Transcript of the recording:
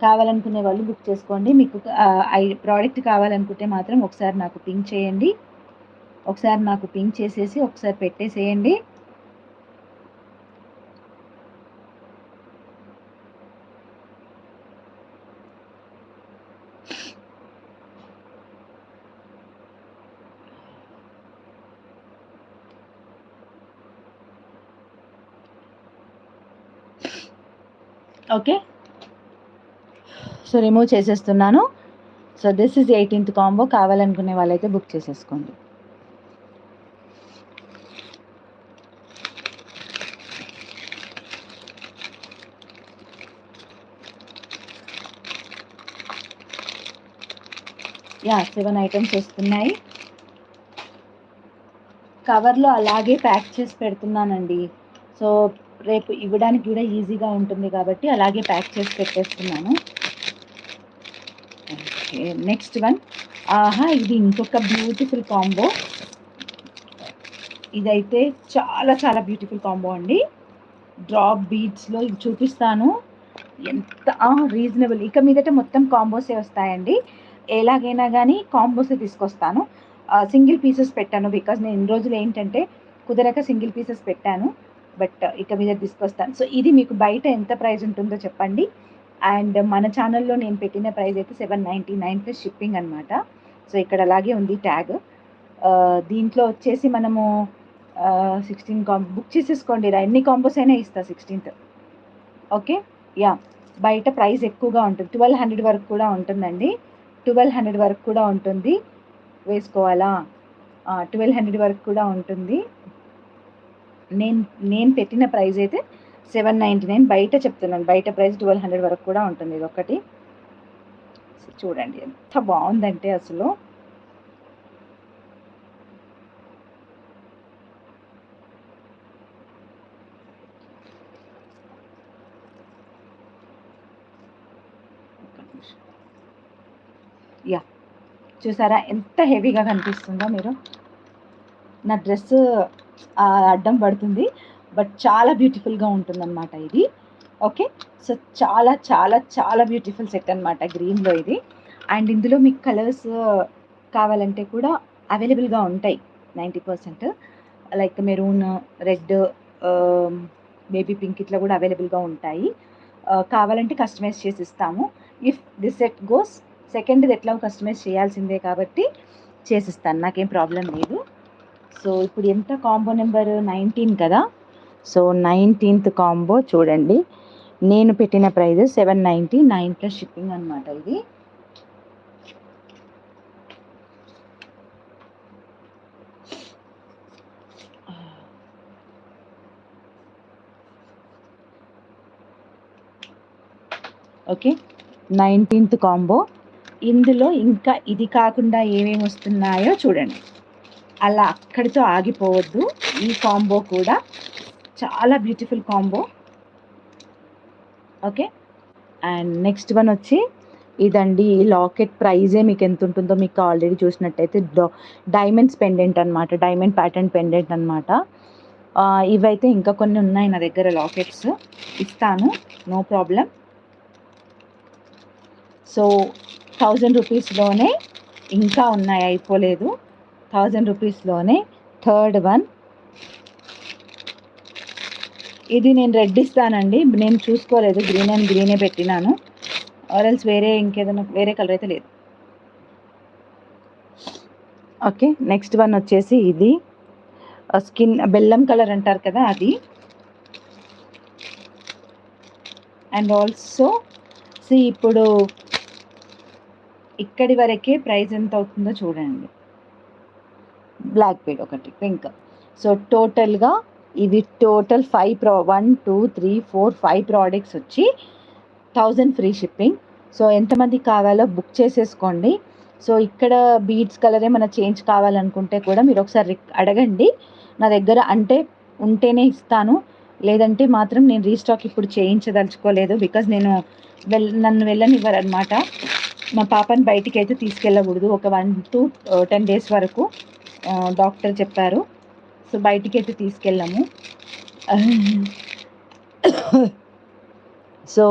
కావాలనుకునే వాళ్ళు బుక్ చేసుకోండి. మీకు ప్రోడక్ట్ కావాలనుకుంటే మాత్రం ఒకసారి నాకు పింక్ చేయండి. ఒకసారి నాకు పింక్ చేసేసి ఒకసారి పెట్టేసేయండి. ఓకే. సో రిమూవ్ చేసేస్తున్నాను. So this is 18th combo. కావాలనుకునే వాళ్ళైతే బుక్ చేసేసుకోండి. యా 7 ఐటమ్స్ వస్తున్నాయి. కవర్లో అలాగే ప్యాక్ చేసి పెడుతున్నానండి. సో రేపు ఇవ్వడానికి కూడా ఈజీగా ఉంటుంది కాబట్టి అలాగే ప్యాక్ చేసి పెట్టేస్తున్నాను. Okay, next one. ఆహా, ఇది ఇంకొక బ్యూటిఫుల్ కాంబో. ఇదైతే చాలా చాలా బ్యూటిఫుల్ కాంబో అండి. డ్రాప్ బీడ్స్లో ఇది చూపిస్తాను. ఎంత రీజనబుల్. ఇక మీదట మొత్తం కాంబోసే వస్తాయండి. ఎలాగైనా కానీ కాంబోసే తీసుకొస్తాను. సింగిల్ పీసెస్ పెట్టాను బికాజ్ నేను ఇన్ని రోజులు ఏంటంటే కుదరక సింగిల్ పీసెస్ పెట్టాను. బట్ ఇక మీద తీసుకొస్తాను. సో ఇది మీకు బయట ఎంత ప్రైస్ ఉంటుందో చెప్పండి. అండ్ మన ఛానల్లో నేను పెట్టిన ప్రైస్ అయితే 799 ప్లస్ షిప్పింగ్ అనమాట. సో ఇక్కడ అలాగే ఉంది ట్యాగ్. దీంట్లో వచ్చేసి మనము 16 బుక్ చేసేసుకోండి. ఎన్ని కాంబోస్ అయినా ఇస్తా 16th. ఓకే. యా, బయట ప్రైస్ ఎక్కువగా ఉంటుంది. 1200 వరకు కూడా ఉంటుందండి. 1200 వరకు కూడా ఉంటుంది. వేసుకోవాలా? 1200 వరకు కూడా ఉంటుంది. నేను పెట్టిన ప్రైస్ అయితే 799. బయట చెప్తున్నాను, బయట ప్రైస్ 1200 వరకు కూడా ఉంటుంది. ఇది ఒకటి చూడండి ఎంత బాగుందంటే అసలు. యా, చూసారా ఎంత హెవీగా కనిపిస్తుందో మీరు. నా డ్రెస్ అడ్డం పడుతుంది, బట్ చాలా బ్యూటిఫుల్గా ఉంటుందన్నమాట ఇది. ఓకే. సో చాలా చాలా చాలా బ్యూటిఫుల్ సెట్ అనమాట గ్రీన్లో ఇది. అండ్ ఇందులో మీకు కలర్స్ కావాలంటే కూడా అవైలబుల్గా ఉంటాయి 90%. Like maroon, red, baby pink ఇట్లా కూడా అవైలబుల్గా ఉంటాయి. కావాలంటే కస్టమైజ్ చేసి ఇస్తాము. ఇఫ్ దిస్ సెట్ గోస్, సెకండ్ది ఎట్లా కస్టమైజ్ చేయాల్సిందే కాబట్టి చేసిస్తాను, నాకేం ప్రాబ్లం లేదు. సో ఇప్పుడు ఎంత కాంబో నెంబర్ 19 కదా. సో 19th కాంబో చూడండి. నేను పెట్టిన ప్రైస్ 799 ప్లస్ షిప్పింగ్ అనమాట ఇది. Okay, 19th combo. ఇందులో ఇంకా ఇది కాకుండా ఏమేమి వస్తున్నాయో చూడండి. అలా అక్కడితో ఆగిపోవద్దు. ఈ కాంబో కూడా చాలా beautiful combo. Okay. And next one వచ్చి ఇదండి. ఈ లాకెట్ ప్రైజే మీకు ఎంత ఉంటుందో మీకు ఆల్రెడీ చూసినట్టయితే డైమండ్స్ పెండెంట్ అనమాట, డైమండ్ ప్యాటర్న్ పెండెంట్ అనమాట. ఇవైతే ఇంకా కొన్ని ఉన్నాయి నా దగ్గర లాకెట్స్, ఇస్తాను, నో ప్రాబ్లం. సో 1000 రూపీస్లోనే ఇంకా ఉన్నాయి, అయిపోలేదు. 1000 రూపీస్లోనే థర్డ్ వన్. ఇది నేను రెడ్ ఇస్తానండి, నేను చూసుకోలేదు, గ్రీన్ అండ్ గ్రీనే పెట్టినాను. ఆరెల్స్ వేరే ఇంకేదైనా వేరే కలర్ అయితే లేదు. ఓకే. నెక్స్ట్ వన్ వచ్చేసి ఇది స్కిన్ బెల్లం కలర్ అంటారు కదా అది. అండ్ ఆల్సో ఇప్పుడు ఇక్కడి వరకే ప్రైస్ ఎంత అవుతుందో చూడండి. బ్లాక్ బీడ్ ఒకటి, పింక్. సో టోటల్గా ఇది టోటల్ 1 2 3 4 5 ప్రోడక్ట్స్ వచ్చి 1000 ఫ్రీ షిప్పింగ్. సో ఎంతమంది కావాలో బుక్ చేసేసుకోండి. సో ఇక్కడ బీడ్స్ కలర్ ఏమైనా చేంజ్ కావాలనుకుంటే కూడా మీరు ఒకసారి అడగండి నా దగ్గర, అంటే ఉంటేనే ఇస్తాను, లేదంటే మాత్రం నేను రీస్టాక్ ఇప్పుడు చేయించదలుచుకోలేదు. బికాజ్ నన్ను వెళ్ళనివ్వరు అనమాట. మా పాపని బయటికి అయితే తీసుకెళ్ళకూడదు ఒక 1 to 10 days వరకు డాక్టర్ చెప్పారు. సో బయటికి అయితే తీసుకెళ్ళాము. సో